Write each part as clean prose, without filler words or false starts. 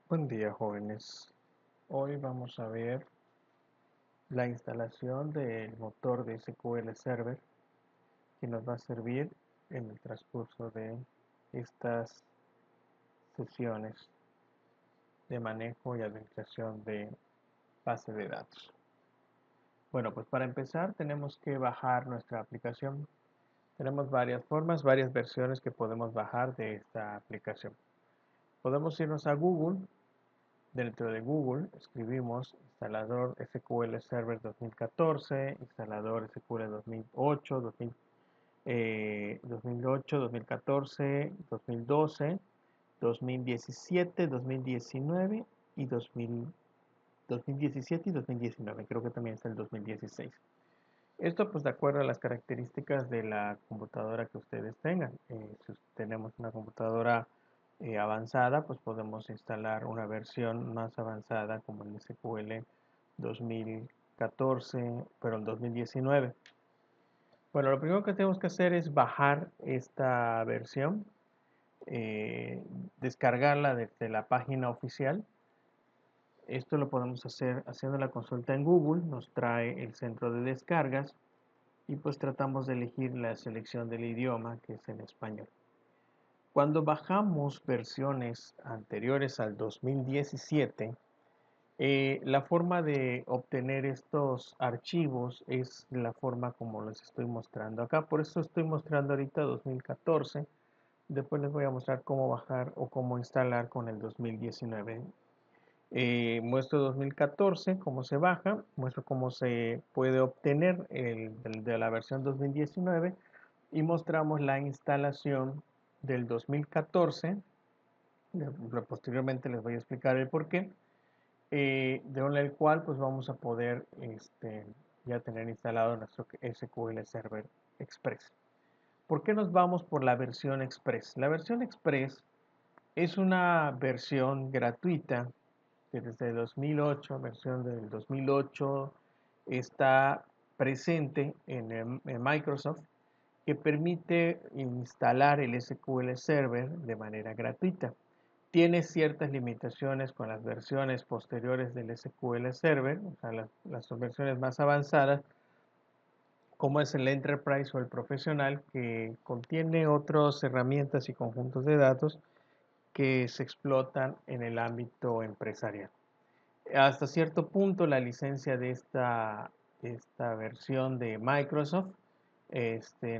Buen día, jóvenes. Hoy vamos a ver la instalación del motor de SQL Server que nos va a servir en el transcurso de estas sesiones de manejo y administración de base de datos. Bueno, pues para empezar tenemos que bajar nuestra aplicación. Tenemos varias formas, varias versiones que podemos bajar de esta aplicación. Podemos irnos a Google. Dentro de Google escribimos instalador SQL Server 2014, instalador SQL 2008, 2008, 2014, 2012, 2017, 2019 y 2017 y 2019. Creo que también está el 2016. Esto pues de acuerdo a las características de la computadora que ustedes tengan. Si tenemos una computadora avanzada, pues podemos instalar una versión más avanzada como el SQL 2014, pero el 2019. Bueno, lo primero que tenemos que hacer es bajar esta versión, descargarla desde la página oficial. Esto lo podemos hacer haciendo la consulta en Google, nos trae el centro de descargas y pues tratamos de elegir la selección del idioma, que es en español. Cuando bajamos versiones anteriores al 2017, la forma de obtener estos archivos es la forma como les estoy mostrando acá. Por eso estoy mostrando ahorita 2014. Después les voy a mostrar cómo bajar o cómo instalar con el 2019. Muestro 2014, cómo se baja, muestro cómo se puede obtener el de la versión 2019 y mostramos la instalación del 2014. Posteriormente les voy a explicar el por qué, de el cual pues vamos a poder ya tener instalado nuestro SQL Server Express. ¿Por qué nos vamos por la versión Express? La versión Express es una versión gratuita que desde 2008, versión del 2008, está presente en Microsoft, que permite instalar el SQL Server de manera gratuita. Tiene ciertas limitaciones con las versiones posteriores del SQL Server, o sea, las versiones más avanzadas, como es el Enterprise o el Profesional, que contiene otras herramientas y conjuntos de datos que se explotan en el ámbito empresarial. Hasta cierto punto la licencia de esta versión de Microsoft,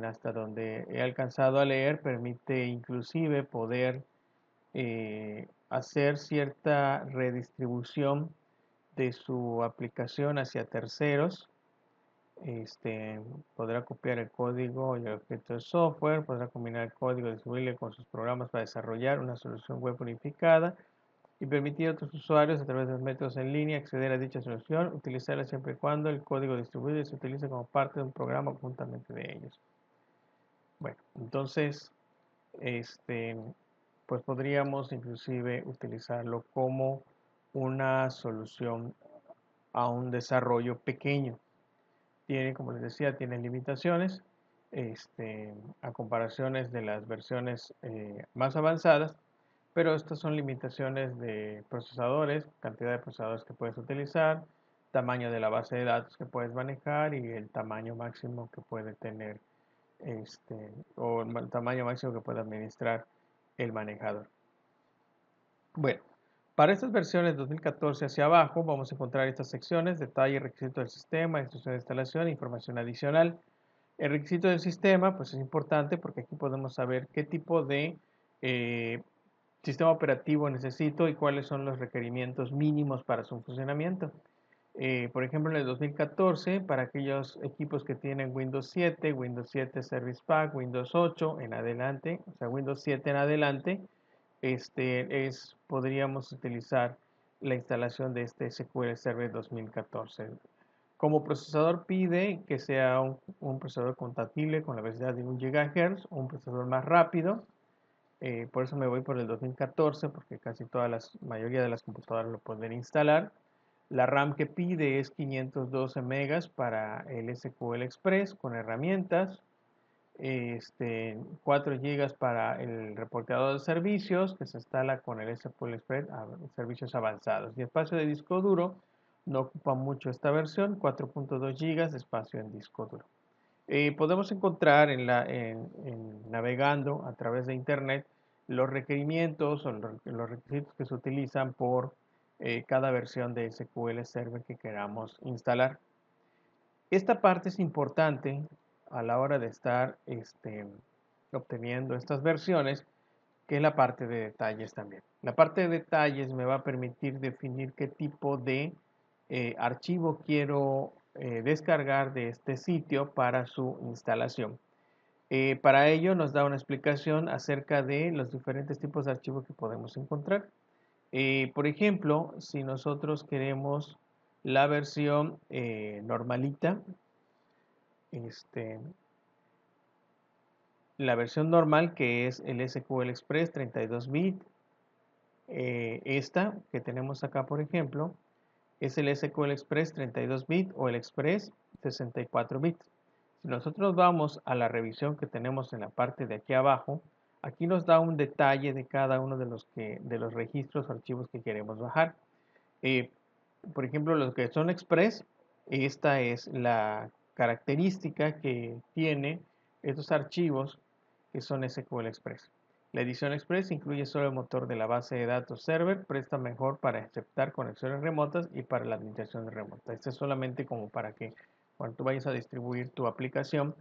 hasta donde he alcanzado a leer, permite inclusive poder hacer cierta redistribución de su aplicación hacia terceros. Podrá copiar el código y el objeto de software, podrá combinar el código disponible con sus programas para desarrollar una solución web unificada y permitir a otros usuarios a través de los métodos en línea acceder a dicha solución, utilizarla siempre y cuando el código distribuido se utilice como parte de un programa juntamente de ellos. Bueno, entonces, pues podríamos inclusive utilizarlo como una solución a un desarrollo pequeño. Tiene, como les decía, tiene limitaciones a comparaciones de las versiones más avanzadas, pero estas son limitaciones de procesadores, cantidad de procesadores que puedes utilizar, tamaño de la base de datos que puedes manejar y el tamaño máximo que puede tener o el tamaño máximo que puede administrar el manejador. Bueno, para estas versiones 2014 hacia abajo vamos a encontrar estas secciones: detalle, requisito del sistema, instrucción de instalación, información adicional. El requisito del sistema pues es importante porque aquí podemos saber qué tipo de eh, sistema operativo necesito y cuáles son los requerimientos mínimos para su funcionamiento. Por ejemplo, en el 2014, para aquellos equipos que tienen Windows 7, Windows 7 Service Pack, Windows 8 en adelante, o sea, Windows 7 en adelante, podríamos utilizar la instalación de este SQL Server 2014. Como procesador pide que sea un procesador compatible con la velocidad de 1 GHz, un procesador más rápido. Por eso me voy por el 2014, porque casi mayoría de las computadoras lo pueden instalar. La RAM que pide es 512 megas para el SQL Express con herramientas. 4 GB para el reporteador de servicios que se instala con el SQL Express a servicios avanzados. Y espacio de disco duro no ocupa mucho esta versión, 4.2 GB de espacio en disco duro. Podemos encontrar navegando a través de Internet los requerimientos o los requisitos que se utilizan por cada versión de SQL Server que queramos instalar. Esta parte es importante a la hora de estar obteniendo estas versiones, que es la parte de detalles también. La parte de detalles me va a permitir definir qué tipo de archivo quiero descargar de este sitio para su instalación. Para ello nos da una explicación acerca de los diferentes tipos de archivos que podemos encontrar. Por ejemplo, si nosotros queremos la versión normalita, la versión normal, que es el SQL Express 32 bits, esta que tenemos acá, por ejemplo, es el SQL Express 32 bits o el Express 64 bits. Si nosotros vamos a la revisión que tenemos en la parte de aquí abajo, aquí nos da un detalle de cada uno de los registros o archivos que queremos bajar. Por ejemplo, los que son Express, esta es la característica que tiene estos archivos que son SQL Express. La edición Express incluye solo el motor de la base de datos server, presta mejor para aceptar conexiones remotas y para la administración remota. Este es solamente como para que cuando tú vayas a distribuir tu aplicación,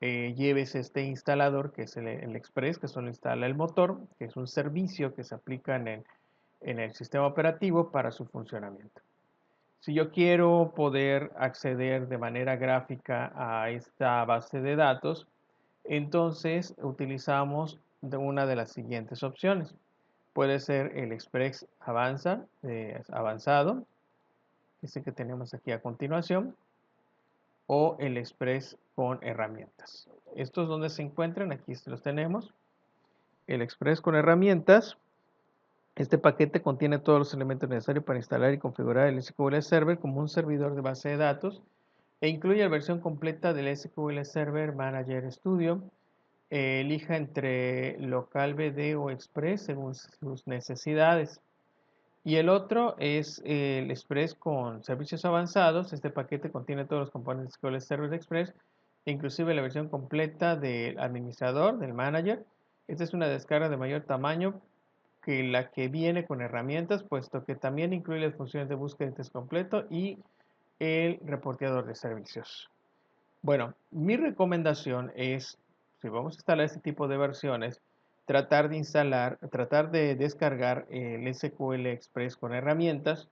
lleves este instalador que es el Express, que solo instala el motor, que es un servicio que se aplica en el sistema operativo para su funcionamiento. Si yo quiero poder acceder de manera gráfica a esta base de datos, entonces utilizamos una de las siguientes opciones. Puede ser el Express avanzado, ese que tenemos aquí a continuación, o el Express con herramientas. Estos donde se encuentran, aquí los tenemos. El Express con herramientas. Este paquete contiene todos los elementos necesarios para instalar y configurar el SQL Server como un servidor de base de datos e incluye la versión completa del SQL Server Manager Studio. Elija entre local BD o Express según sus necesidades. Y el otro es el Express con servicios avanzados. Este paquete contiene todos los componentes de SQL Server Express, inclusive la versión completa del administrador, del manager. Esta es una descarga de mayor tamaño que la que viene con herramientas, puesto que también incluye las funciones de búsqueda de test completo y el reporteador de servicios. Bueno, mi recomendación es, si vamos a instalar este tipo de versiones, tratar de descargar el SQL Express con herramientas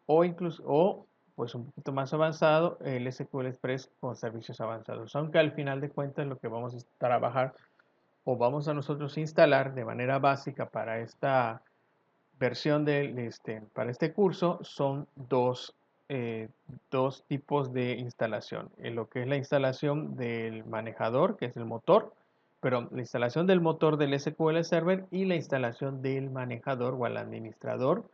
o incluso, pues un poquito más avanzado, el SQL Express con servicios avanzados. Aunque al final de cuentas lo que vamos a trabajar o vamos a nosotros instalar de manera básica para esta versión para este curso son dos tipos de instalación. Lo que es la instalación del manejador, que es el motor, pero la instalación del motor del SQL Server y la instalación del manejador o el administrador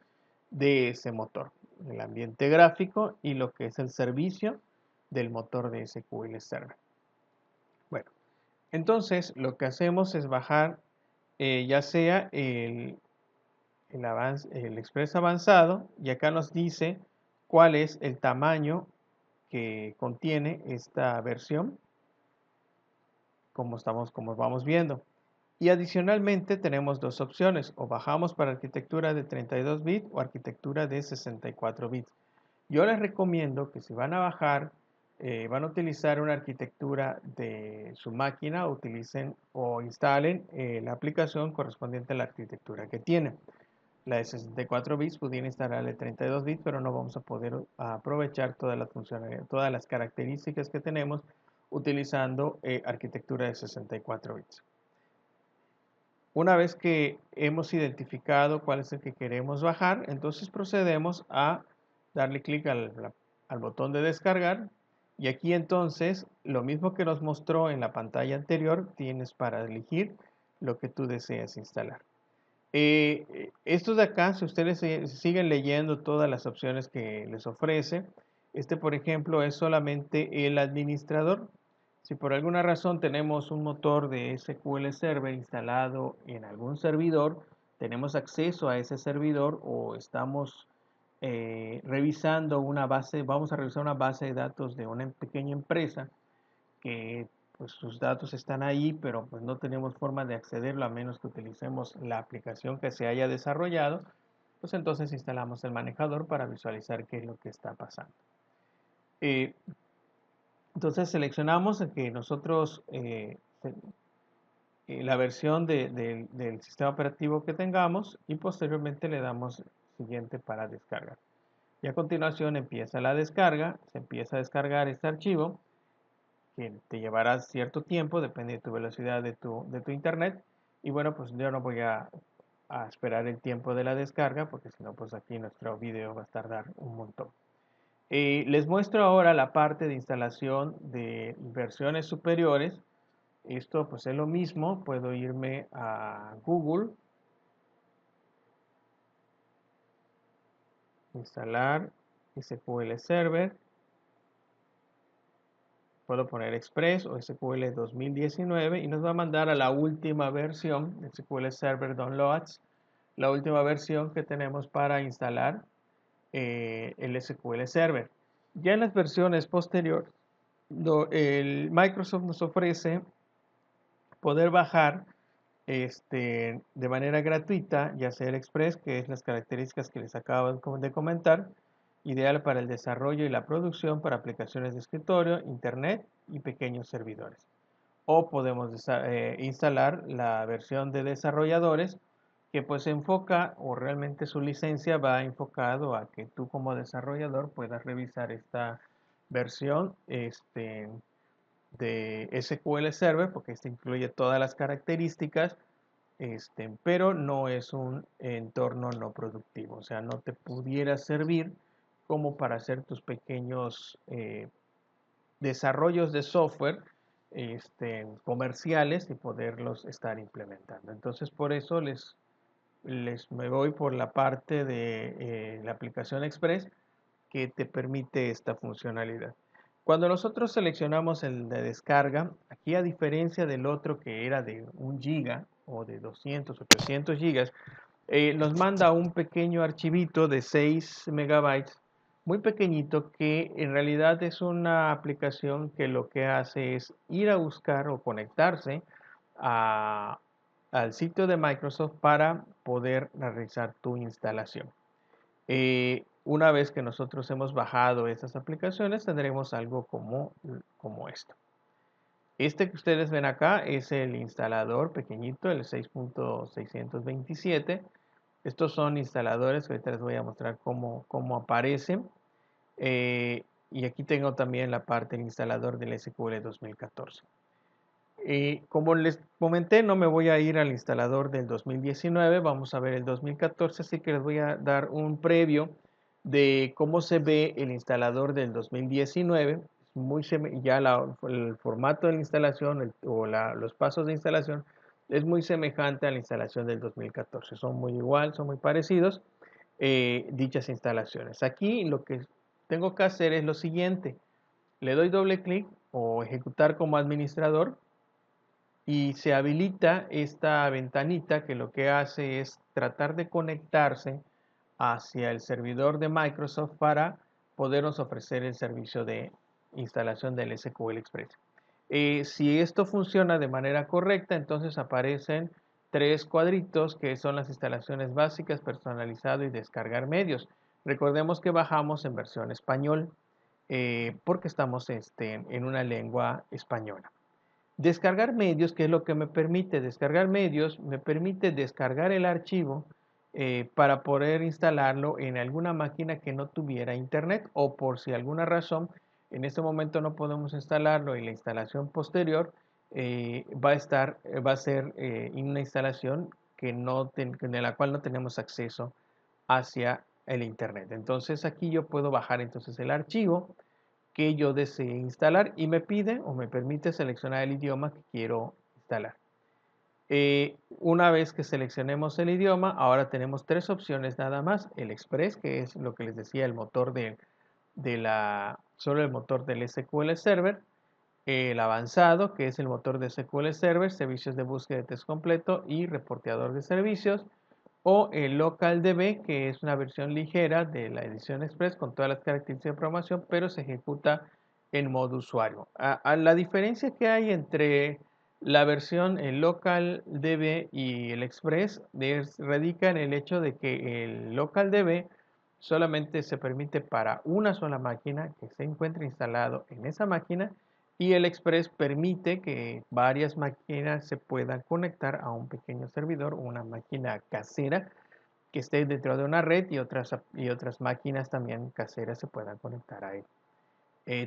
de ese motor, el ambiente gráfico y lo que es el servicio del motor de SQL Server. Bueno, entonces lo que hacemos es bajar ya sea el Express avanzado y acá nos dice cuál es el tamaño que contiene esta versión, como vamos viendo. Y adicionalmente tenemos dos opciones, o bajamos para arquitectura de 32 bits o arquitectura de 64 bits. Yo les recomiendo que si van a bajar, van a utilizar una arquitectura de su máquina, utilicen o instalen la aplicación correspondiente a la arquitectura que tienen. La de 64 bits pudiera instalarle 32 bits, pero no vamos a poder aprovechar todas las funcionalidades, todas las características que tenemos utilizando arquitectura de 64 bits. Una vez que hemos identificado cuál es el que queremos bajar, entonces procedemos a darle clic al botón de descargar y aquí entonces lo mismo que nos mostró en la pantalla anterior, tienes para elegir lo que tú deseas instalar. Estos de acá, si ustedes siguen leyendo todas las opciones que les ofrece, por ejemplo es solamente el administrador. Si por alguna razón tenemos un motor de SQL Server instalado en algún servidor, tenemos acceso a ese servidor o estamos revisando una base, vamos a revisar una base de datos de una pequeña empresa que pues sus datos están ahí, pero pues no tenemos forma de accederlo a menos que utilicemos la aplicación que se haya desarrollado, pues entonces instalamos el manejador para visualizar qué es lo que está pasando. Eh, entonces seleccionamos el que nosotros, la versión del sistema operativo que tengamos y posteriormente le damos siguiente para descargar. Y a continuación empieza la descarga, se empieza a descargar este archivo que te llevará cierto tiempo, depende de tu velocidad de tu internet. Y bueno, pues yo no voy a esperar el tiempo de la descarga porque si no, pues aquí nuestro video va a tardar un montón. Les muestro ahora la parte de instalación de versiones superiores. Esto pues es lo mismo, puedo irme a Google, instalar SQL Server, puedo poner Express o SQL 2019 y nos va a mandar a la última versión de SQL Server Downloads, la última versión que tenemos para instalar el SQL Server. Ya en las versiones posteriores, el Microsoft nos ofrece poder bajar de manera gratuita, ya sea el Express, que es las características que les acabo de comentar, ideal para el desarrollo y la producción para aplicaciones de escritorio, internet y pequeños servidores. O podemos instalar la versión de desarrolladores que pues se enfoca o realmente su licencia va enfocado a que tú como desarrollador puedas revisar esta versión de SQL Server porque este incluye todas las características, pero no es un entorno no productivo, o sea, no te pudiera servir como para hacer tus pequeños desarrollos de software comerciales y poderlos estar implementando. Entonces, por eso les me voy por la parte de la aplicación Express que te permite esta funcionalidad. Cuando nosotros seleccionamos el de descarga, aquí a diferencia del otro que era de 1 giga o de 200 o 300 gigas, nos manda un pequeño archivito de 6 megabytes, muy pequeñito, que en realidad es una aplicación que lo que hace es ir a buscar o conectarse a, al sitio de Microsoft para poder realizar tu instalación. Una vez que nosotros hemos bajado estas aplicaciones, tendremos algo como esto. Este que ustedes ven acá es el instalador pequeñito, el 6.627. Estos son instaladores que ahorita les voy a mostrar cómo aparecen. Y aquí tengo también la parte del instalador del SQL 2014. Como les comenté, no me voy a ir al instalador del 2019, vamos a ver el 2014, así que les voy a dar un previo de cómo se ve el instalador del 2019. Ya el formato de la instalación los pasos de instalación es muy semejante a la instalación del 2014, son muy igual, son muy parecidos dichas instalaciones. Aquí lo que tengo que hacer es lo siguiente, le doy doble clic o ejecutar como administrador y se habilita esta ventanita que lo que hace es tratar de conectarse hacia el servidor de Microsoft para podernos ofrecer el servicio de instalación del SQL Express. Si esto funciona de manera correcta, entonces aparecen 3 cuadritos que son las instalaciones básicas, personalizado y descargar medios. Recordemos que bajamos en versión español porque estamos en una lengua española. Descargar medios, ¿qué es lo que me permite? Descargar medios me permite descargar el archivo para poder instalarlo en alguna máquina que no tuviera internet o por si alguna razón en este momento no podemos instalarlo y la instalación posterior va a ser una instalación de la cual no tenemos acceso hacia el internet. Entonces aquí yo puedo bajar entonces el archivo que yo desee instalar y me pide o me permite seleccionar el idioma que quiero instalar. Una vez que seleccionemos el idioma, ahora tenemos 3 opciones nada más. El Express, que es lo que les decía, el motor solo el motor del SQL Server. el avanzado, que es el motor de SQL Server, servicios de búsqueda de texto completo y reporteador de servicios, o el LocalDB, que es una versión ligera de la edición Express con todas las características de programación, pero se ejecuta en modo usuario. La diferencia que hay entre la versión el LocalDB y el Express radica en el hecho de que el LocalDB solamente se permite para una sola máquina que se encuentre instalado en esa máquina, y el Express permite que varias máquinas se puedan conectar a un pequeño servidor, una máquina casera que esté dentro de una red, y otras máquinas también caseras se puedan conectar a él.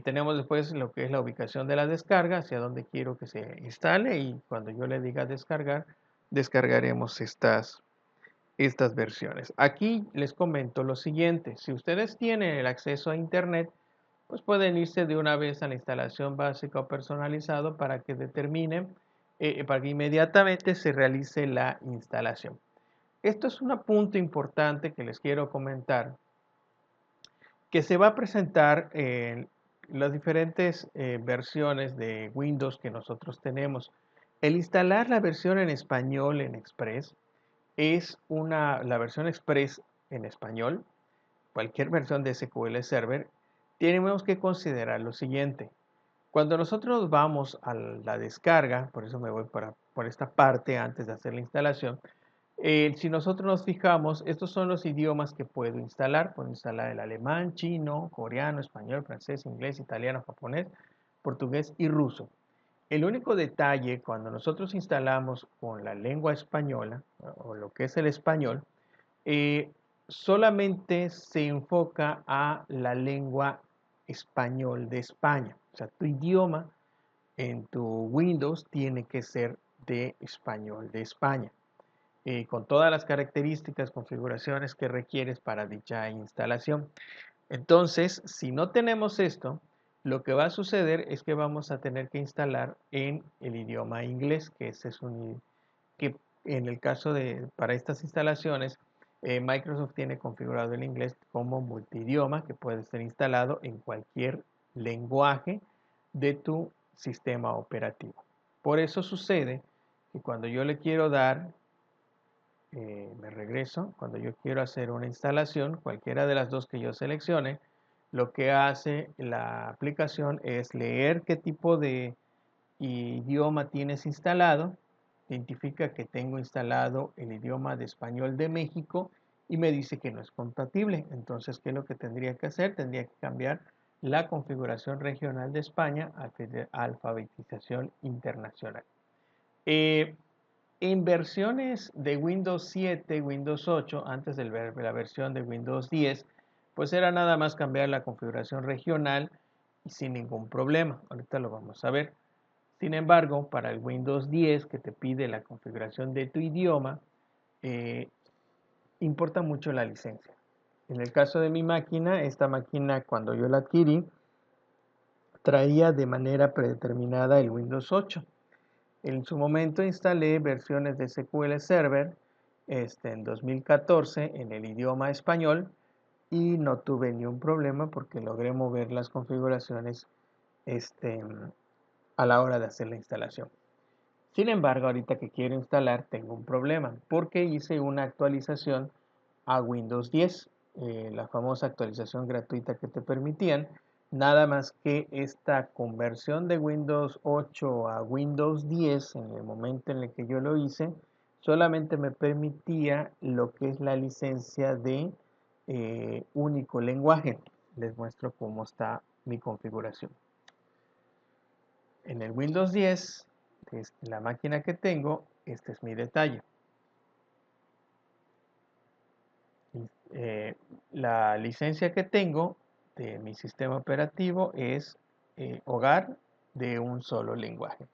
Tenemos después lo que es la ubicación de la descarga, hacia donde quiero que se instale, y cuando yo le diga descargar, descargaremos estas versiones. Aquí les comento lo siguiente: si ustedes tienen el acceso a internet, pues pueden irse de una vez a la instalación básica o personalizado para que determinen, para que inmediatamente se realice la instalación. Esto es un punto importante que les quiero comentar, que se va a presentar en las diferentes versiones de Windows que nosotros tenemos. El instalar la versión en español en Express la versión Express en español, cualquier versión de SQL Server, tenemos que considerar lo siguiente. Cuando nosotros vamos a la descarga, por eso me voy por esta parte antes de hacer la instalación, si nosotros nos fijamos, estos son los idiomas que puedo instalar. Puedo instalar el alemán, chino, coreano, español, francés, inglés, italiano, japonés, portugués y ruso. El único detalle cuando nosotros instalamos con la lengua española, o lo que es el español, eh, solamente se enfoca a la lengua español de España. O sea, tu idioma en tu Windows tiene que ser de español de España, con todas las características, configuraciones que requieres para dicha instalación. Entonces, si no tenemos esto, lo que va a suceder es que vamos a tener que instalar en el idioma inglés, que ese es que en el caso para estas instalaciones, Microsoft tiene configurado el inglés como multidioma, que puede ser instalado en cualquier lenguaje de tu sistema operativo. Por eso sucede que cuando yo le quiero dar, me regreso, cuando yo quiero hacer una instalación, cualquiera de las dos que yo seleccione, lo que hace la aplicación es leer qué tipo de idioma tienes instalado, identifica que tengo instalado el idioma de español de México y me dice que no es compatible. Entonces, ¿qué es lo que tendría que hacer? Tendría que cambiar la configuración regional de España a alfabetización internacional. Eh, en versiones de Windows 7, Windows 8, antes de la versión de Windows 10, pues era nada más cambiar la configuración regional y sin ningún problema. Ahorita lo vamos a ver. Sin embargo, para el Windows 10, que te pide la configuración de tu idioma, eh, importa mucho la licencia. En el caso de mi máquina, esta máquina cuando yo la adquirí, traía de manera predeterminada el Windows 8. En su momento instalé versiones de SQL Server en 2014 en el idioma español, y no tuve ni un problema porque logré mover las configuraciones este, a la hora de hacer la instalación. Sin embargo, ahorita que quiero instalar tengo un problema porque hice una actualización a Windows 10, la famosa actualización gratuita que te permitían. Nada más que esta conversión de Windows 8 a Windows 10, en el momento en el que yo lo hice, solamente me permitía lo que es la licencia de único lenguaje. Les muestro cómo está mi configuración. En el Windows 10, la máquina que tengo, este es mi detalle. Eh, la licencia que tengo de mi sistema operativo es hogar de un solo lenguaje.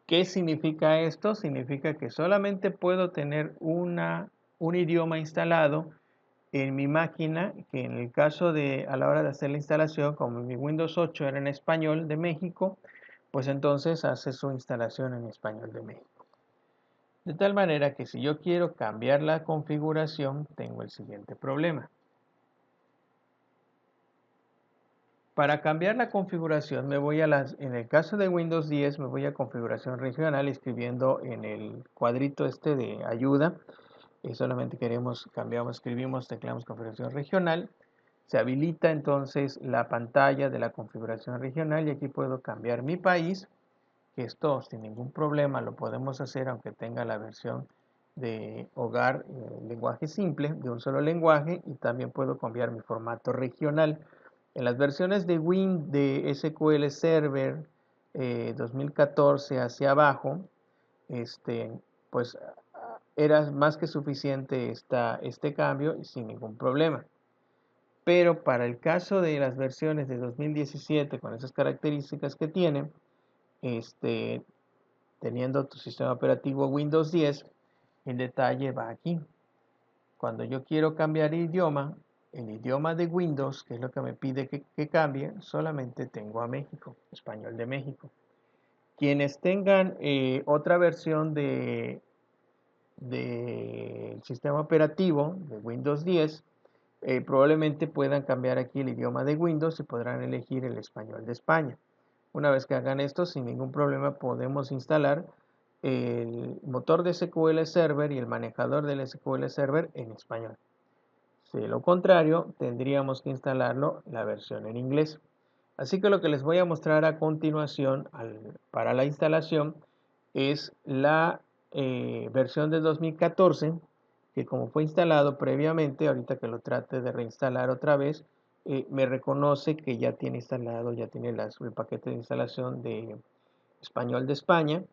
¿Qué significa esto? Significa que solamente puedo tener un idioma instalado en mi máquina, que en el caso de a la hora de hacer la instalación, como mi Windows 8 era en español de México, pues entonces hace su instalación en español de México. De tal manera que si yo quiero cambiar la configuración, tengo el siguiente problema. Para cambiar la configuración, me voy en el caso de Windows 10, me voy a configuración regional escribiendo en el cuadrito este de ayuda. Solamente escribimos, tecleamos configuración regional. Se habilita entonces la pantalla de la configuración regional y aquí puedo cambiar mi país, que esto sin ningún problema lo podemos hacer aunque tenga la versión de hogar, lenguaje simple, de un solo lenguaje, y también puedo cambiar mi formato regional. En las versiones de SQL Server 2014 hacia abajo, este, pues era más que suficiente este cambio y sin ningún problema. Pero para el caso de las versiones de 2017 con esas características que tienen, teniendo tu sistema operativo Windows 10, el detalle va aquí. Cuando yo quiero cambiar el idioma de Windows, que es lo que me pide que cambie, solamente tengo a México, español de México. Quienes tengan otra versión del sistema operativo de Windows 10, probablemente puedan cambiar aquí el idioma de Windows y podrán elegir el español de España. Una vez que hagan esto, sin ningún problema podemos instalar el motor de SQL Server y el manejador del SQL Server en español. Si de lo contrario, tendríamos que instalarlo la versión en inglés. Así que lo que les voy a mostrar a continuación para la instalación es la versión de 2014, que como fue instalado previamente, ahorita que lo trate de reinstalar otra vez, me reconoce que ya tiene instalado, ya tiene el paquete de instalación de español de España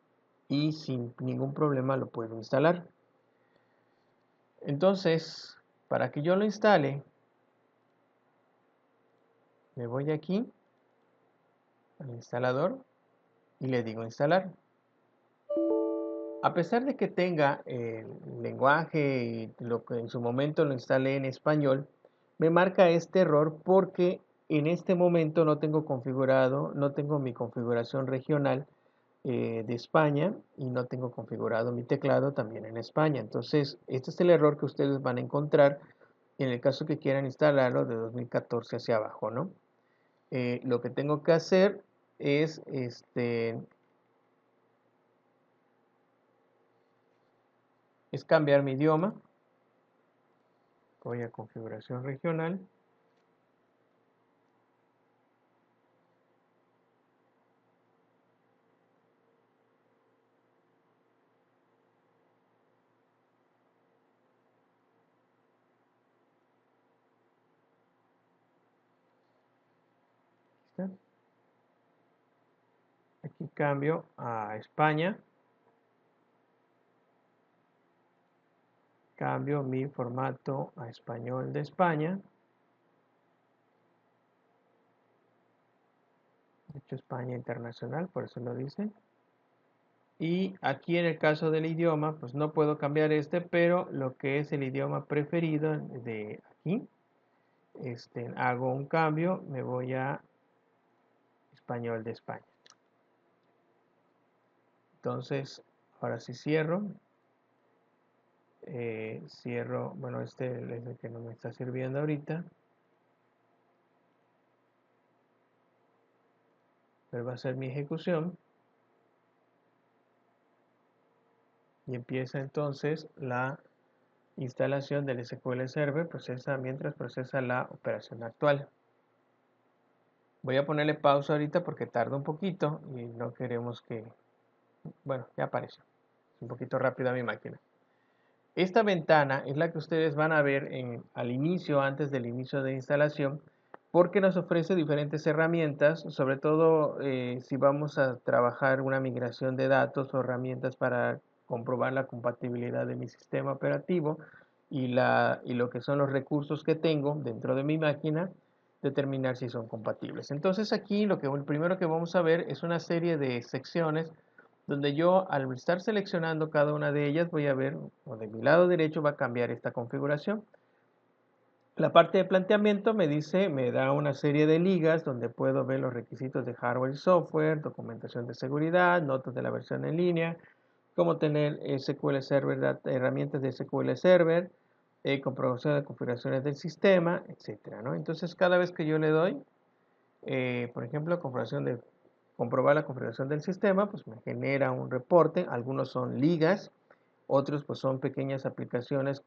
y sin ningún problema lo puedo instalar. Entonces, para que yo lo instale, me voy aquí al instalador y le digo instalar. A pesar de que tenga el lenguaje y lo que en su momento lo instalé en español, me marca este error porque en este momento no tengo mi configuración regional de España y no tengo configurado mi teclado también en España. Entonces, este es el error que ustedes van a encontrar en el caso que quieran instalarlo de 2014 hacia abajo, ¿no? Lo que tengo que hacer es cambiar mi idioma. Voy a configuración regional. Aquí cambio a España. Cambio mi formato a español de España. De hecho, España internacional, por eso lo dice. Y aquí en el caso del idioma, pues no puedo cambiar pero lo que es el idioma preferido de aquí, hago un cambio, me voy a español de España. Entonces, ahora sí cierro. Cierro, bueno, este es el que no me está sirviendo ahorita. Pero va a ser mi ejecución. Y empieza entonces la instalación del SQL Server mientras procesa la operación actual. Voy a ponerle pausa ahorita porque tarda un poquito y no queremos que... Bueno, ya apareció. Es un poquito rápida mi máquina. Esta ventana es la que ustedes van a ver al inicio, antes del inicio de instalación, porque nos ofrece diferentes herramientas, sobre todo si vamos a trabajar una migración de datos o herramientas para comprobar la compatibilidad de mi sistema operativo y lo que son los recursos que tengo dentro de mi máquina, determinar si son compatibles. Entonces aquí lo primero que vamos a ver es una serie de secciones donde yo al estar seleccionando cada una de ellas voy a ver, o de mi lado derecho va a cambiar esta configuración. La parte de planteamiento me da una serie de ligas donde puedo ver los requisitos de hardware y software, documentación de seguridad, notas de la versión en línea, cómo tener SQL Server, herramientas de SQL Server, comprobación de configuraciones del sistema, etcétera, ¿no? Entonces cada vez que yo le doy, Por ejemplo, comprobar la configuración del sistema, pues me genera un reporte. Algunos son ligas, otros pues son pequeñas aplicaciones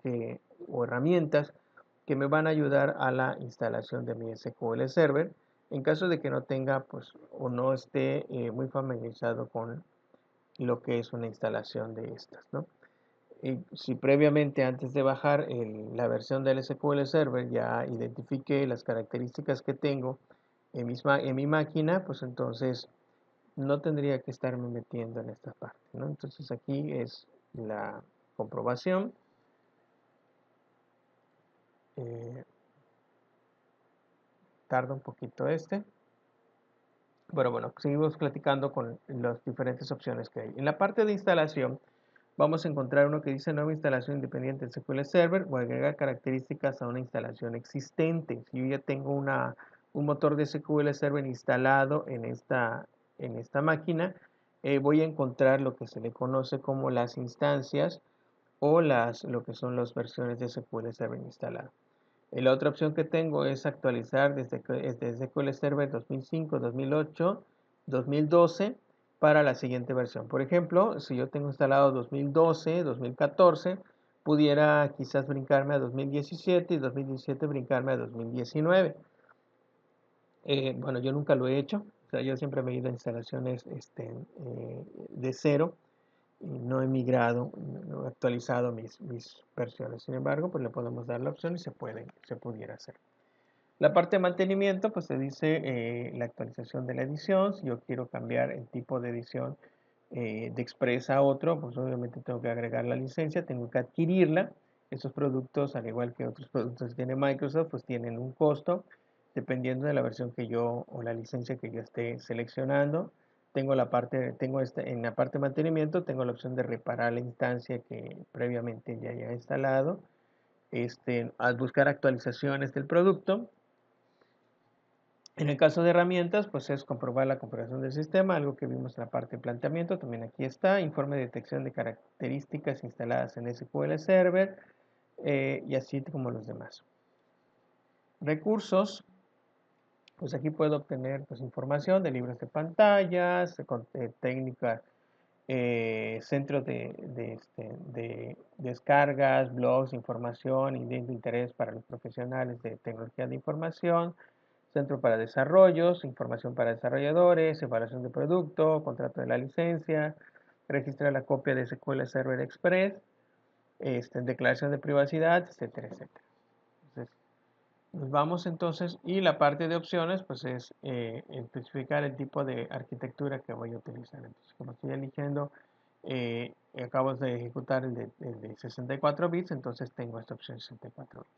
o herramientas que me van a ayudar a la instalación de mi SQL Server en caso de que no tenga pues o no esté muy familiarizado con lo que es una instalación de estas, ¿no? Y si previamente antes de bajar la versión del SQL Server ya identifique las características que tengo en mi máquina, pues entonces no tendría que estarme metiendo en esta parte, ¿no? Entonces aquí es la comprobación. Eh, Tarda un poquito este. Pero bueno, seguimos platicando con las diferentes opciones que hay. En la parte de instalación, vamos a encontrar uno que dice nueva instalación independiente del SQL Server o agregar características a una instalación existente. Si yo ya tengo un motor de SQL Server instalado en esta máquina, voy a encontrar lo que se le conoce como las instancias o lo que son las versiones de SQL Server instalado. La otra opción que tengo es actualizar desde SQL Server 2005, 2008, 2012 para la siguiente versión. Por ejemplo, si yo tengo instalado 2012, 2014, pudiera quizás brincarme a 2017 y 2017 brincarme a 2019. Bueno, yo nunca lo he hecho. O sea, yo siempre me he ido a instalaciones de cero y no he migrado, no he actualizado mis versiones. Sin embargo, pues le podemos dar la opción y se pudiera hacer. La parte de mantenimiento, pues se dice la actualización de la edición. Si yo quiero cambiar el tipo de edición de Express a otro, pues obviamente tengo que agregar la licencia, tengo que adquirirla. Estos productos, al igual que otros productos que tiene Microsoft, pues tienen un costo dependiendo de la versión que yo o la licencia que yo esté seleccionando. En la parte de mantenimiento tengo la opción de reparar la instancia que previamente ya haya instalado. Al buscar actualizaciones del producto. En el caso de herramientas, pues es comprobar la configuración del sistema, algo que vimos en la parte de planteamiento, también aquí está, informe de detección de características instaladas en SQL Server, y así como los demás. Recursos, pues aquí puedo obtener pues, información de libros de pantallas, técnicas, centros de descargas, blogs, información y de interés para los profesionales de tecnología de información, centro para desarrollos, información para desarrolladores, evaluación de producto, contrato de la licencia, registrar la copia de SQL Server Express, declaración de privacidad, etcétera, etcétera. Entonces, nos vamos entonces y la parte de opciones pues es especificar el tipo de arquitectura que voy a utilizar. Entonces, como estoy eligiendo, acabo de ejecutar el de 64 bits, entonces tengo esta opción 64 bits.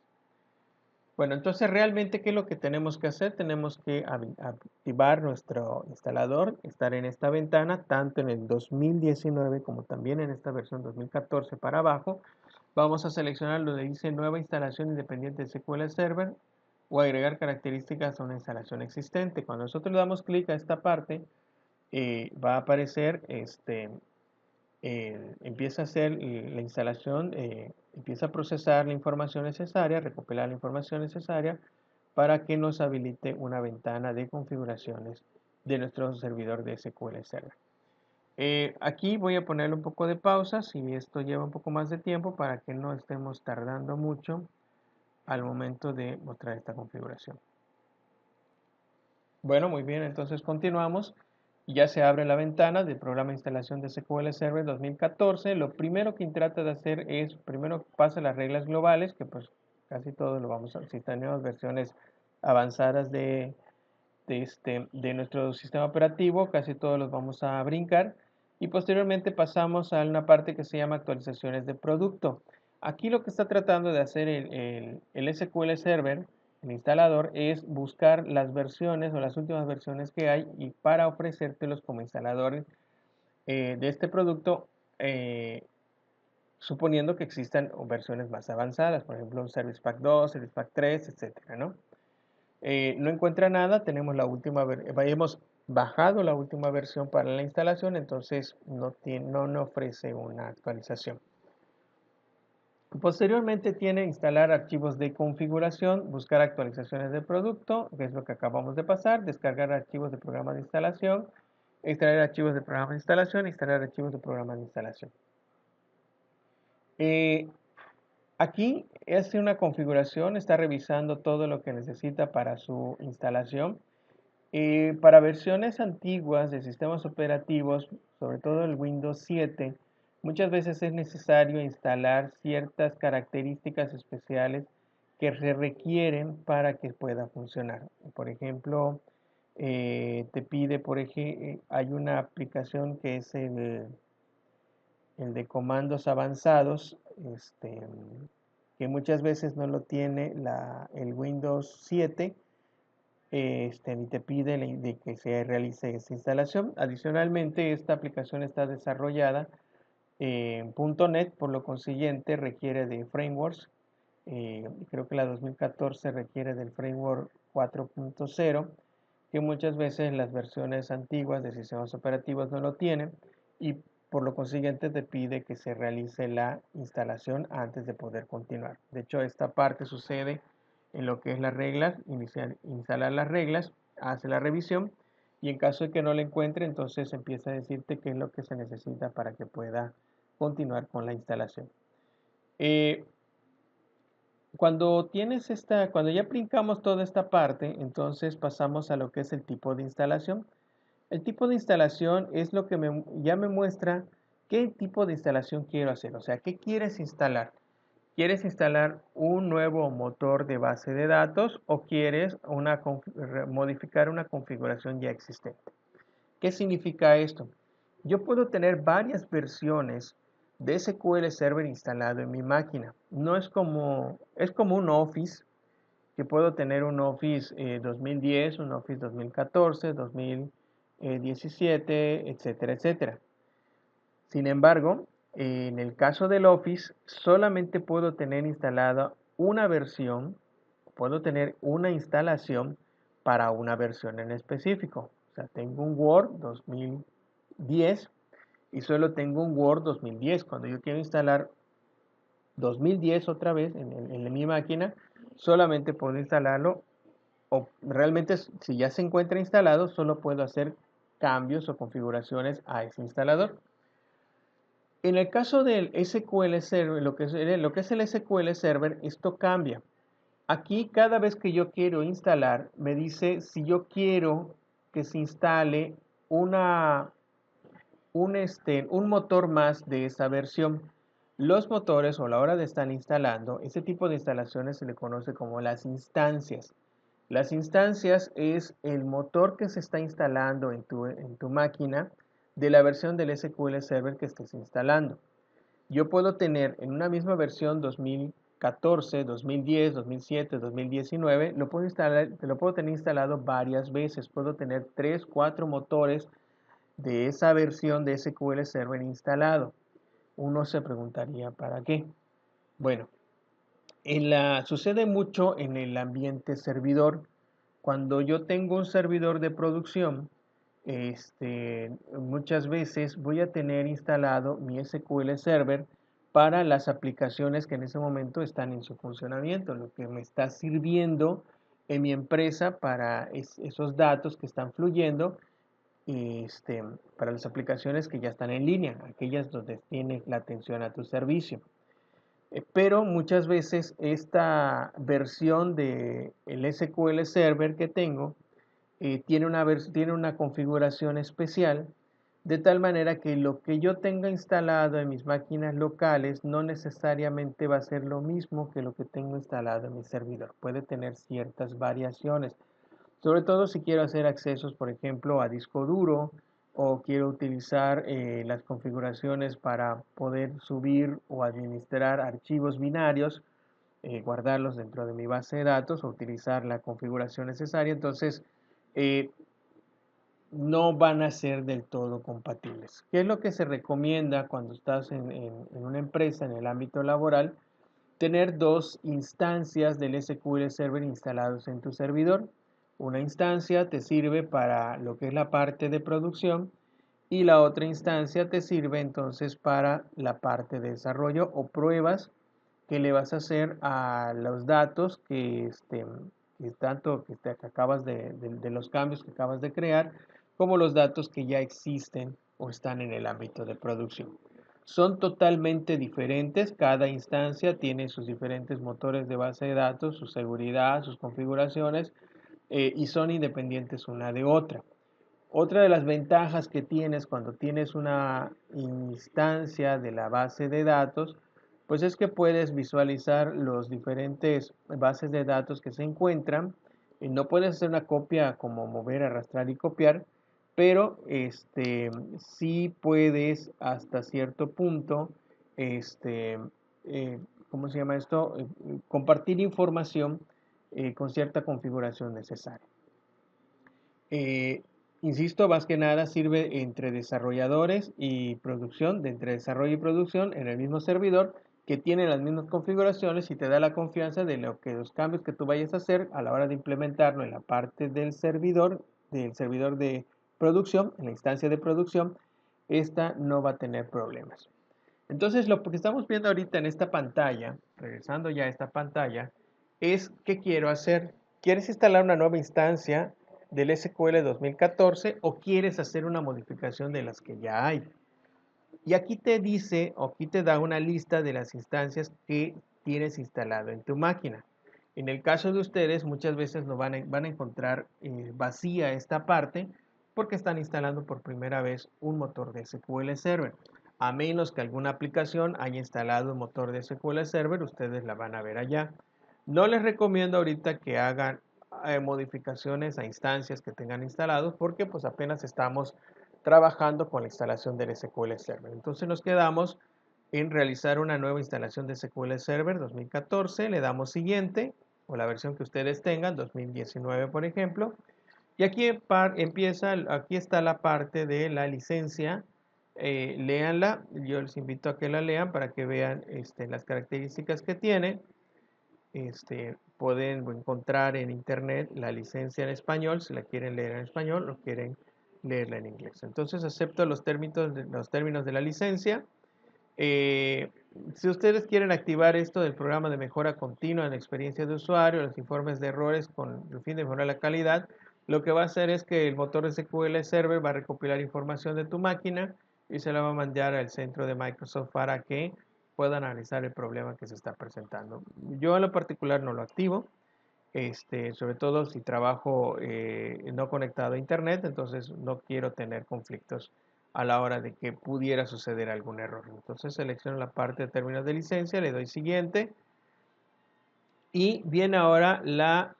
Bueno, entonces realmente, ¿qué es lo que tenemos que hacer? Tenemos que activar nuestro instalador, estar en esta ventana, tanto en el 2019 como también en esta versión 2014 para abajo. Vamos a seleccionar donde dice nueva instalación independiente de SQL Server o agregar características a una instalación existente. Cuando nosotros le damos clic a esta parte, va a aparecer empieza a hacer la instalación, empieza a procesar la información necesaria, recopilar la información necesaria para que nos habilite una ventana de configuraciones de nuestro servidor de SQL Server. Aquí voy a ponerle un poco de pausa si esto lleva un poco más de tiempo para que no estemos tardando mucho al momento de mostrar esta configuración. Bueno, muy bien, entonces continuamos. Ya se abre la ventana del programa de instalación de SQL Server 2014. Lo primero que trata de hacer es, primero pasa las reglas globales, que pues casi todo lo vamos a, si tenemos versiones avanzadas de nuestro sistema operativo, casi todos los vamos a brincar. Y posteriormente pasamos a una parte que se llama actualizaciones de producto. Aquí lo que está tratando de hacer el SQL Server, el instalador, es buscar las versiones o las últimas versiones que hay y para ofrecértelos como instaladores de este producto, suponiendo que existan versiones más avanzadas, por ejemplo, un Service Pack 2, Service Pack 3, etcétera, ¿no? No encuentra nada, tenemos hemos bajado la última versión para la instalación, entonces no ofrece una actualización. Posteriormente tiene instalar archivos de configuración, buscar actualizaciones del producto, que es lo que acabamos de pasar, descargar archivos de programa de instalación, extraer archivos de programa de instalación, instalar archivos de programa de instalación. Aquí hace una configuración, está revisando todo lo que necesita para su instalación. Para versiones antiguas de sistemas operativos, sobre todo el Windows 7, muchas veces es necesario instalar ciertas características especiales que se requieren para que pueda funcionar. Por ejemplo, te pide, hay una aplicación que es el de comandos avanzados, que muchas veces no lo tiene el Windows 7, y te pide de que se realice esta instalación. Adicionalmente, esta aplicación está desarrollada en .NET, por lo consiguiente requiere de frameworks. Creo que la 2014 requiere del framework 4.0, que muchas veces las versiones antiguas de sistemas operativos no lo tienen, y por lo consiguiente te pide que se realice la instalación antes de poder continuar. De hecho, esta parte sucede en lo que es las reglas, instalar las reglas, hace la revisión, y en caso de que no la encuentre, entonces empieza a decirte qué es lo que se necesita para que pueda continuar con la instalación. Eh, cuando ya aplicamos toda esta parte, entonces pasamos a lo que es el tipo de instalación. El tipo de instalación es lo que ya me muestra qué tipo de instalación quiero hacer. O sea, ¿qué quieres instalar? ¿Quieres instalar un nuevo motor de base de datos o quieres modificar una configuración ya existente? ¿Qué significa esto? Yo puedo tener varias versiones de SQL Server instalado en mi máquina. No es como un Office, que puedo tener un Office 2010, un Office 2014, 2017, etcétera, etcétera. Sin embargo, en el caso del Office, solamente puedo tener instalada una versión, puedo tener una instalación para una versión en específico. O sea, tengo un Word 2010 y solo tengo un Word 2010. Cuando yo quiero instalar 2010 otra vez en mi máquina, solamente puedo instalarlo, o realmente si ya se encuentra instalado, solo puedo hacer cambios o configuraciones a ese instalador. En el caso del SQL Server, lo que es el SQL Server, esto cambia. Aquí cada vez que yo quiero instalar, me dice si yo quiero que se instale un motor más de esa versión. Los motores, o a la hora de estar instalando, ese tipo de instalaciones se le conoce como las instancias. Las instancias es el motor que se está instalando en tu máquina de la versión del SQL Server que estés instalando. Yo puedo tener en una misma versión 2014, 2010, 2007, 2019, lo puedo tener instalado varias veces. Puedo tener 3, 4 motores de esa versión de SQL Server instalado. Uno se preguntaría, ¿para qué? Bueno, sucede mucho en el ambiente servidor. Cuando yo tengo un servidor de producción, muchas veces voy a tener instalado mi SQL Server para las aplicaciones que en ese momento están en su funcionamiento, lo que me está sirviendo en mi empresa para esos datos que están fluyendo, para las aplicaciones que ya están en línea, aquellas donde tienes la atención a tu servicio. Pero muchas veces esta versión de el SQL Server que tengo tiene una configuración especial, de tal manera que lo que yo tenga instalado en mis máquinas locales no necesariamente va a ser lo mismo que lo que tengo instalado en mi servidor. Puede tener ciertas variaciones, sobre todo si quiero hacer accesos, por ejemplo, a disco duro, o quiero utilizar las configuraciones para poder subir o administrar archivos binarios, guardarlos dentro de mi base de datos o utilizar la configuración necesaria. Entonces, eh, no van a ser del todo compatibles. ¿Qué es lo que se recomienda cuando estás en una empresa en el ámbito laboral? Tener dos instancias del SQL Server instalados en tu servidor. Una instancia te sirve para lo que es la parte de producción y la otra instancia te sirve entonces para la parte de desarrollo o pruebas qué le vas a hacer a los datos que acabas de los cambios que acabas de crear, como los datos que ya existen o están en el ámbito de producción. Son totalmente diferentes, cada instancia tiene sus diferentes motores de base de datos, su seguridad, sus configuraciones, y son independientes una de otra. Otra de las ventajas que tienes cuando tienes una instancia de la base de datos, pues es que puedes visualizar los diferentes bases de datos que se encuentran. Y no puedes hacer una copia como mover, arrastrar y copiar, pero sí puedes hasta cierto punto, este, eh, ¿cómo se llama esto? Compartir información con cierta configuración necesaria. Eh, Insisto, más que nada sirve entre desarrolladores y producción, de entre desarrollo y producción en el mismo servidor que tiene las mismas configuraciones y te da la confianza de los cambios que tú vayas a hacer a la hora de implementarlo en la parte del servidor de producción, en la instancia de producción, esta no va a tener problemas. Entonces, lo que estamos viendo ahorita en esta pantalla, regresando ya a esta pantalla, es qué quiero hacer. ¿Quieres instalar una nueva instancia del SQL 2014 o quieres hacer una modificación de las que ya hay? Y aquí te dice, o aquí te da una lista de las instancias que tienes instalado en tu máquina. En el caso de ustedes, muchas veces no van a encontrar vacía esta parte porque están instalando por primera vez un motor de SQL Server. A menos que alguna aplicación haya instalado un motor de SQL Server, ustedes la van a ver allá. No les recomiendo ahorita que hagan modificaciones a instancias que tengan instalados porque pues apenas estamos trabajando con la instalación del SQL Server. Entonces nos quedamos en realizar una nueva instalación de SQL Server 2014, le damos siguiente, o la versión que ustedes tengan, 2019 por ejemplo, y aquí aquí está la parte de la licencia, léanla, yo les invito a que la lean para que vean las características que tiene. Pueden encontrar en internet la licencia en español, si la quieren leer en español o quieren leerla en inglés. Entonces acepto los términos de la licencia. Eh, si ustedes quieren activar esto del programa de mejora continua en la experiencia de usuario, los informes de errores con el fin de mejorar la calidad, lo que va a hacer es que el motor SQL Server va a recopilar información de tu máquina y se la va a mandar al centro de Microsoft para que pueda analizar el problema que se está presentando. Yo en lo particular no lo activo, sobre todo si trabajo no conectado a internet, entonces no quiero tener conflictos a la hora de que pudiera suceder algún error. Entonces selecciono la parte de términos de licencia, le doy siguiente y viene ahora la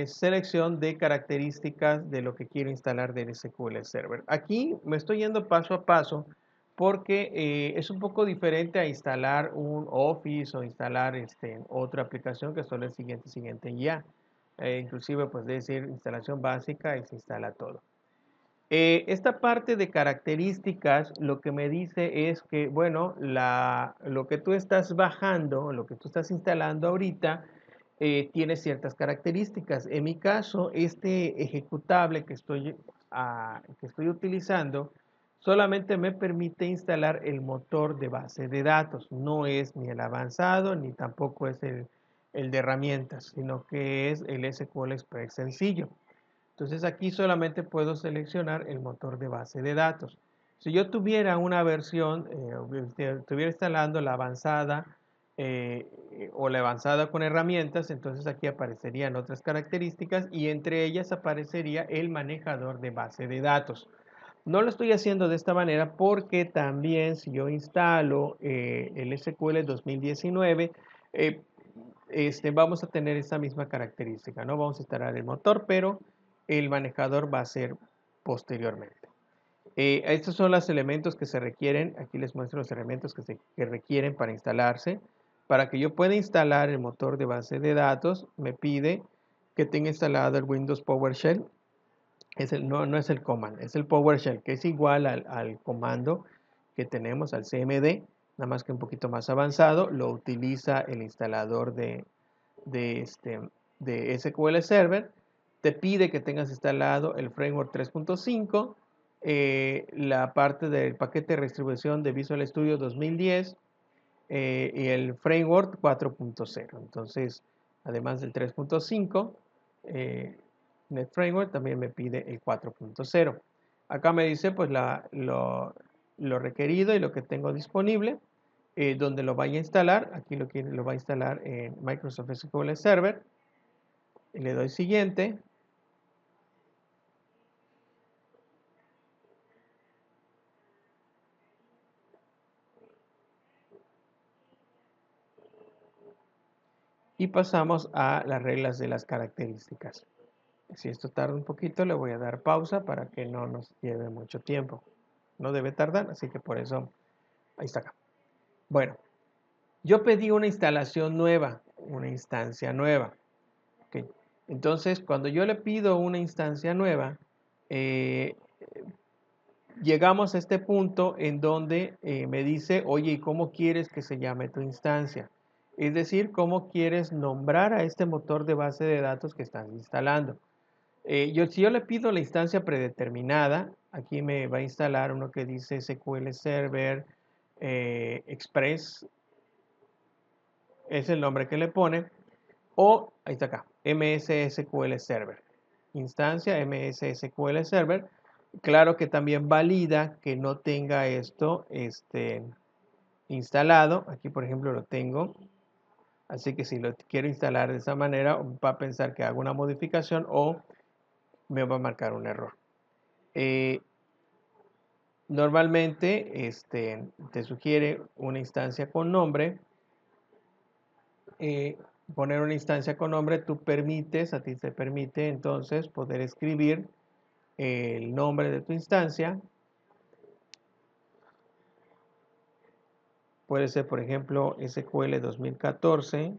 selección de características de lo que quiero instalar del SQL Server. Aquí me estoy yendo paso a paso porque es un poco diferente a instalar un Office o instalar otra aplicación que solo el siguiente y ya. Inclusive pues decir instalación básica y se instala todo. Esta parte de características lo que me dice es que, bueno, lo que tú estás bajando, lo que tú estás instalando ahorita, tiene ciertas características. En mi caso, este ejecutable que estoy utilizando solamente me permite instalar el motor de base de datos. No es ni el avanzado ni tampoco es el de herramientas, sino que es el SQL Express sencillo. Entonces aquí solamente puedo seleccionar el motor de base de datos. Si yo tuviera una versión, estuviera instalando la avanzada o la avanzada con herramientas, entonces aquí aparecerían otras características y entre ellas aparecería el manejador de base de datos. No lo estoy haciendo de esta manera porque también si yo instalo el SQL 2019, eh, vamos a tener esa misma característica, ¿no? Vamos a instalar el motor, pero el manejador va a ser posteriormente. Estos son los elementos que se requieren. Aquí les muestro los elementos que requieren para instalarse. Para que yo pueda instalar el motor de base de datos, me pide que tenga instalado el Windows PowerShell. No es el command, es el PowerShell, que es igual al comando que tenemos, al CMD, nada más que un poquito más avanzado. Lo utiliza el instalador de, este, de SQL Server. Te pide que tengas instalado el framework 3.5, la parte del paquete de redistribución de Visual Studio 2010, y el framework 4.0. Entonces, además del 3.5, Net Framework también me pide el 4.0. Acá me dice pues lo requerido y lo que tengo disponible, donde lo vaya a instalar. Aquí lo va a instalar en Microsoft SQL Server. Y le doy siguiente. Y pasamos a las reglas de las características. Si esto tarda un poquito, le voy a dar pausa para que no nos lleve mucho tiempo. No debe tardar, así que por eso, ahí está acá. Bueno, yo pedí una instalación nueva, una instancia nueva. ¿Okay? Entonces, cuando yo le pido una instancia nueva, eh, llegamos a este punto en donde me dice, oye, ¿y cómo quieres que se llame tu instancia? Es decir, ¿cómo quieres nombrar a este motor de base de datos que estás instalando? Si yo le pido la instancia predeterminada, aquí me va a instalar uno que dice SQL Server Express, es el nombre que le pone, o ahí está acá, MS SQL Server, instancia MS SQL Server. Claro que también valida que no tenga esto instalado. Aquí, por ejemplo, lo tengo. Así que si lo quiero instalar de esa manera, va a pensar que hago una modificación o me va a marcar un error. Normalmente te sugiere una instancia con nombre. Poner una instancia con nombre, a ti te permite entonces poder escribir el nombre de tu instancia. Puede ser, por ejemplo, SQL 2014,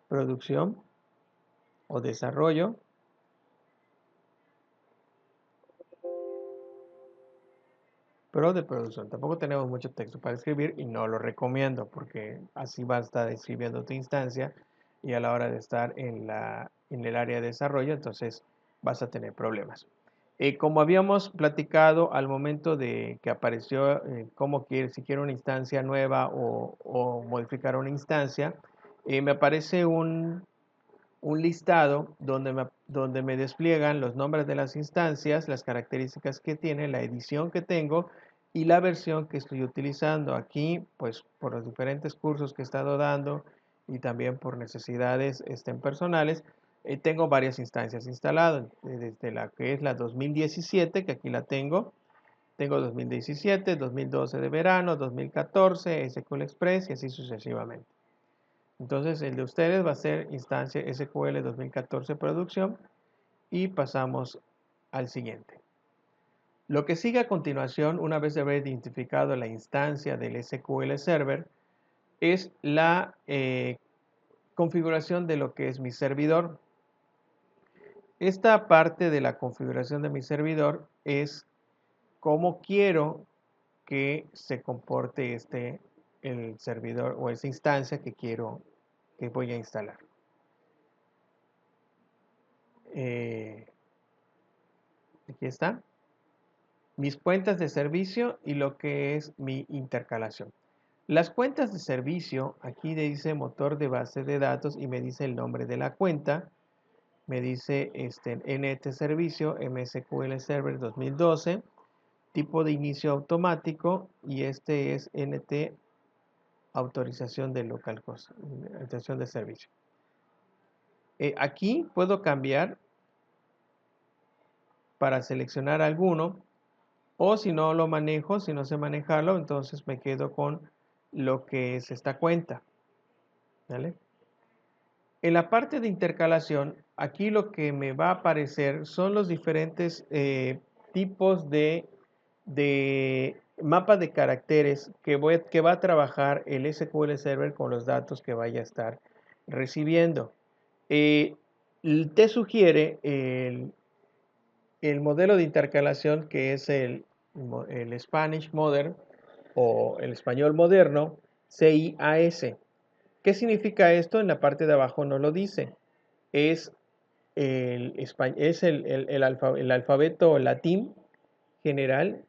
producción o desarrollo. Pero de producción. Tampoco tenemos mucho texto para escribir y no lo recomiendo porque así va a estar escribiendo tu instancia y a la hora de estar en el área de desarrollo, entonces vas a tener problemas. Como habíamos platicado al momento de que apareció si quiero una instancia nueva o modificar una instancia, me aparece un listado donde me despliegan los nombres de las instancias, las características que tiene, la edición que tengo y la versión que estoy utilizando. Aquí, pues por los diferentes cursos que he estado dando y también por necesidades personales, tengo varias instancias instaladas, desde la que es la 2017, que aquí la tengo 2017, 2012 de verano, 2014, SQL Express y así sucesivamente. Entonces el de ustedes va a ser instancia SQL 2014 producción y pasamos al siguiente. Lo que sigue a continuación, una vez de haber identificado la instancia del SQL Server, es la configuración de lo que es mi servidor. Esta parte de la configuración de mi servidor es cómo quiero que se comporte el servidor o esa instancia que voy a instalar. Aquí está. Mis cuentas de servicio y lo que es mi intercalación. Las cuentas de servicio, aquí dice motor de base de datos y me dice el nombre de la cuenta. Me dice NT servicio MSQL Server 2012, tipo de inicio automático y este es NT autorización de localhost, autorización de servicio. Aquí puedo cambiar para seleccionar alguno. O si no lo manejo, si no sé manejarlo, entonces me quedo con lo que es esta cuenta. ¿Vale? En la parte de intercalación, aquí lo que me va a aparecer son los diferentes tipos de mapa de caracteres que va a trabajar el SQL Server con los datos que vaya a estar recibiendo. Te sugiere el modelo de intercalación que es el Spanish Modern o el español moderno, CIAS. ¿Qué significa esto? En la parte de abajo no lo dice. Es el alfabeto latín general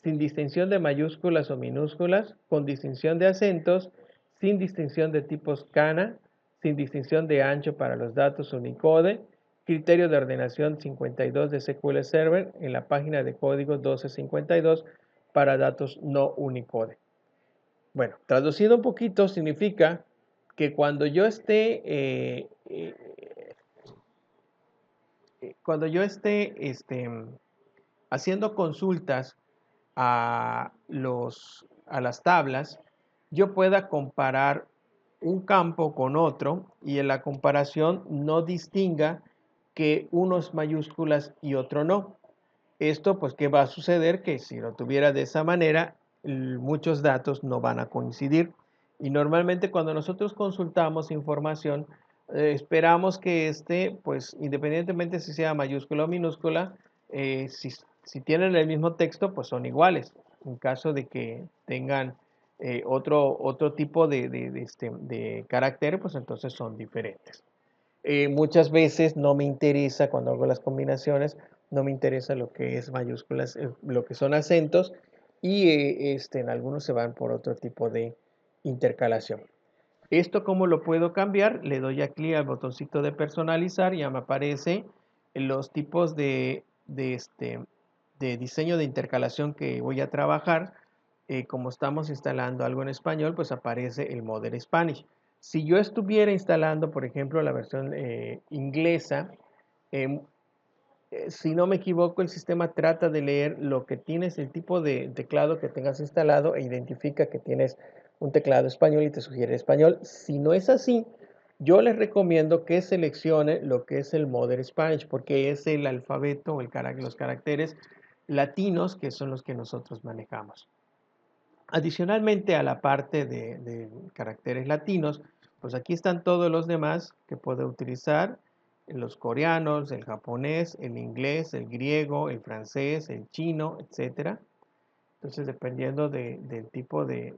sin distinción de mayúsculas o minúsculas, con distinción de acentos, sin distinción de tipos CANA, sin distinción de ancho para los datos Unicode, criterio de ordenación 52 de SQL Server en la página de código 1252 para datos no Unicode. Bueno, traducido un poquito significa que cuando yo esté haciendo consultas a las tablas, yo pueda comparar un campo con otro y en la comparación no distinga que uno es mayúsculas y otro no. Esto, pues, ¿qué va a suceder? Que si lo tuviera de esa manera, muchos datos no van a coincidir. Y normalmente cuando nosotros consultamos información, esperamos que pues, independientemente si sea mayúscula o minúscula, si tienen el mismo texto, pues son iguales. En caso de que tengan otro tipo de carácter, pues entonces son diferentes. Muchas veces no me interesa cuando hago las combinaciones, no me interesa lo que es mayúsculas, lo que son acentos y en algunos se van por otro tipo de intercalación. ¿Esto cómo lo puedo cambiar? Le doy a clic al botoncito de personalizar y ya me aparece los tipos de diseño de intercalación que voy a trabajar. Como estamos instalando algo en español, pues aparece el Modern Spanish. Si yo estuviera instalando, por ejemplo, la versión inglesa, em, si no me equivoco, el sistema trata de leer lo que tienes, el tipo de teclado que tengas instalado e identifica que tienes un teclado español y te sugiere español. Si no es así, yo les recomiendo que seleccione lo que es el Modern Spanish, porque es el alfabeto o los caracteres latinos que son los que nosotros manejamos. Adicionalmente a la parte de caracteres latinos, pues aquí están todos los demás que puedo utilizar, los coreanos, el japonés, el inglés, el griego, el francés, el chino, etcétera. Entonces, dependiendo del tipo de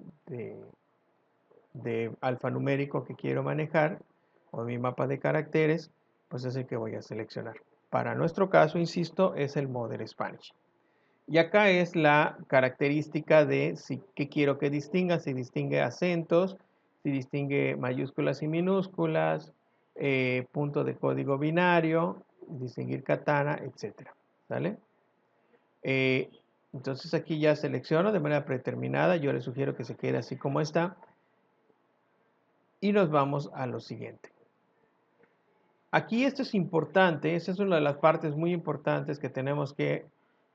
alfanumérico que quiero manejar o mi mapa de caracteres, pues es el que voy a seleccionar. Para nuestro caso, insisto, es el Modern Spanish. Y acá es la característica de qué quiero que distinga, si distingue acentos, si distingue mayúsculas y minúsculas, punto de código binario, distinguir katana, etc. ¿Sale? Eh, entonces aquí ya selecciono de manera predeterminada, yo le sugiero que se quede así como está. Y nos vamos a lo siguiente. Aquí esto es importante, esa es una de las partes muy importantes que tenemos que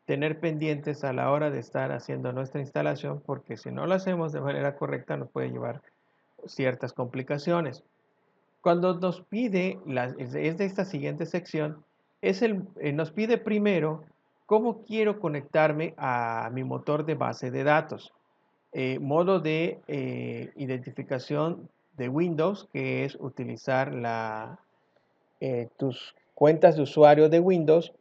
tener pendientes a la hora de estar haciendo nuestra instalación, porque si no lo hacemos de manera correcta nos puede llevar ciertas complicaciones. Cuando nos pide, es de esta siguiente sección, nos pide primero cómo quiero conectarme a mi motor de base de datos. Modo de identificación de Windows, que es utilizar tus cuentas de usuario de Windows,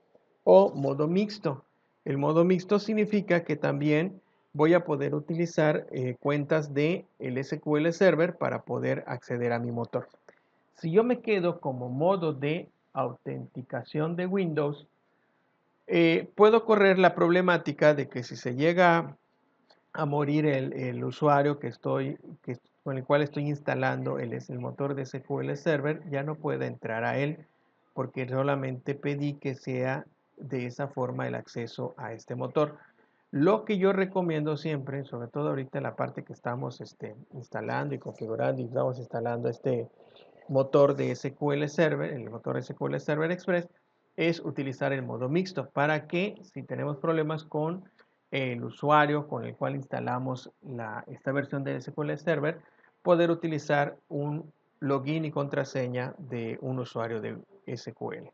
o modo mixto. El modo mixto significa que también voy a poder utilizar cuentas de el SQL Server para poder acceder a mi motor. Si yo me quedo como modo de autenticación de Windows, puedo correr la problemática de que si se llega a morir el usuario con el cual estoy instalando el motor de SQL Server, ya no pueda entrar a él porque solamente pedí que sea de esa forma el acceso a este motor. Lo que yo recomiendo siempre, sobre todo ahorita en la parte que estamos instalando y configurando y estamos instalando este motor de SQL Server, el motor SQL Server Express, es utilizar el modo mixto para que si tenemos problemas con el usuario con el cual instalamos esta versión de SQL Server, poder utilizar un login y contraseña de un usuario de SQL.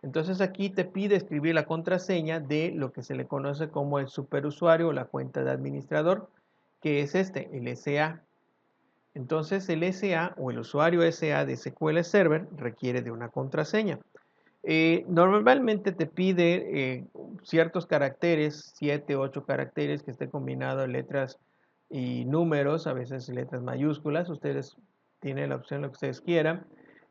Entonces aquí te pide escribir la contraseña de lo que se le conoce como el superusuario o la cuenta de administrador, que es el SA. Entonces el SA o el usuario SA de SQL Server requiere de una contraseña. Normalmente te pide ciertos caracteres, 7, 8 caracteres que esté combinado en letras y números, a veces letras mayúsculas. Ustedes tienen la opción lo que ustedes quieran.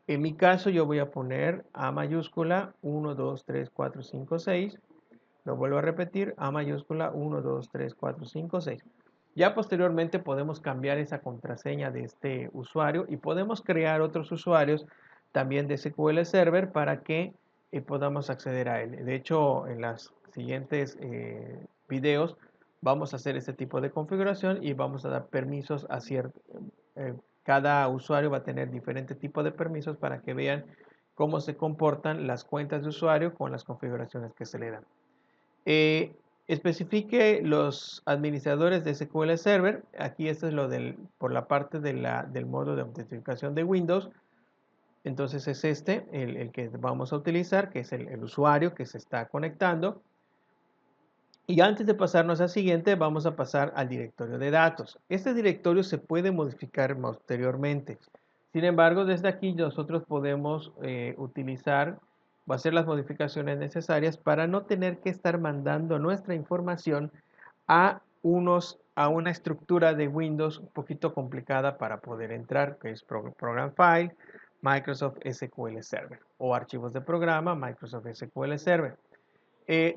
En mi caso yo voy a poner A mayúscula 1, 2, 3, 4, 5, 6. Lo vuelvo a repetir, A mayúscula 1, 2, 3, 4, 5, 6. Ya posteriormente podemos cambiar esa contraseña de este usuario y podemos crear otros usuarios también de SQL Server para que podamos acceder a él. De hecho, en los siguientes videos vamos a hacer este tipo de configuración y vamos a dar permisos a cierto. Cada usuario va a tener diferente tipo de permisos para que vean cómo se comportan las cuentas de usuario con las configuraciones que se le dan. Especifique los administradores de SQL Server. Aquí esto es por la parte del modo de autentificación de Windows. Entonces es el que vamos a utilizar, que es el usuario que se está conectando. Y antes de pasarnos al siguiente, vamos a pasar al directorio de datos. Este directorio se puede modificar posteriormente. Sin embargo, desde aquí nosotros podemos utilizar o hacer las modificaciones necesarias para no tener que estar mandando nuestra información a una estructura de Windows un poquito complicada para poder entrar, que es Program File, Microsoft SQL Server, o archivos de programa, Microsoft SQL Server.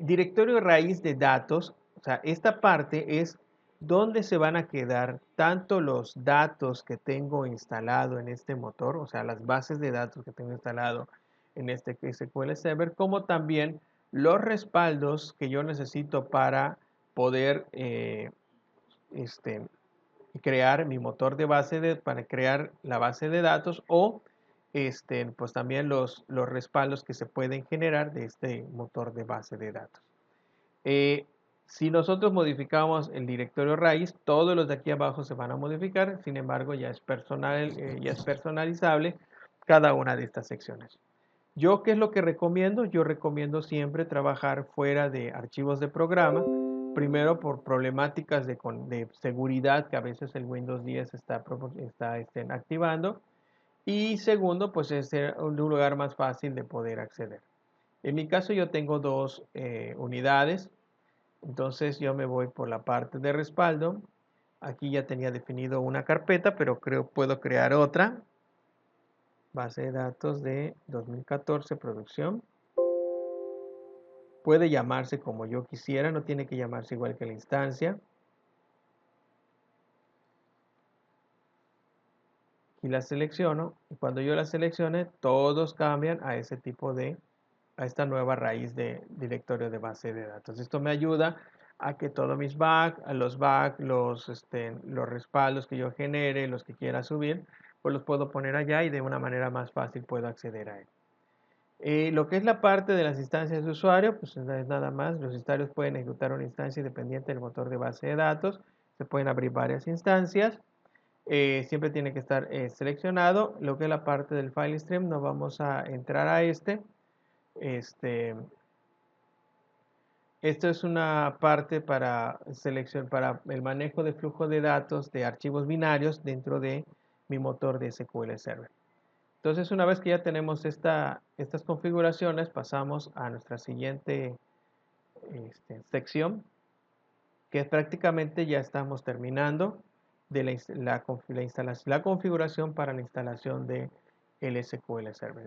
Directorio raíz de datos, o sea, esta parte es donde se van a quedar tanto los datos que tengo instalado en este motor, o sea, las bases de datos que tengo instalado en este SQL Server, como también los respaldos que yo necesito para poder crear mi motor de para crear la base de datos o pues también los respaldos que se pueden generar de este motor de base de datos. Si nosotros modificamos el directorio raíz, todos los de aquí abajo se van a modificar, sin embargo ya es personalizable cada una de estas secciones. ¿Yo qué es lo que recomiendo? Yo recomiendo siempre trabajar fuera de archivos de programa, primero por problemáticas de seguridad que a veces el Windows 10 está activando, y segundo, pues es un lugar más fácil de poder acceder. En mi caso yo tengo dos unidades, entonces yo me voy por la parte de respaldo. Aquí ya tenía definido una carpeta, pero puedo crear otra. Base de datos de 2014, producción. Puede llamarse como yo quisiera, no tiene que llamarse igual que la instancia. Aquí la selecciono y cuando yo la seleccione, todos cambian a a esta nueva raíz de directorio de base de datos. Esto me ayuda a que todos mis los los respaldos que yo genere, los que quiera subir, pues los puedo poner allá y de una manera más fácil puedo acceder a él. Lo que es la parte de las instancias de usuario, pues no es nada más. Los usuarios pueden ejecutar una instancia independiente del motor de base de datos. Se pueden abrir varias instancias. Siempre tiene que estar seleccionado. Lo que es la parte del file stream, no vamos a entrar a este, esto es una parte para el manejo de flujo de datos de archivos binarios dentro de mi motor de SQL Server. Entonces, una vez que ya tenemos estas configuraciones, pasamos a nuestra siguiente sección, que prácticamente ya estamos terminando de la configuración para la instalación de el SQL Server.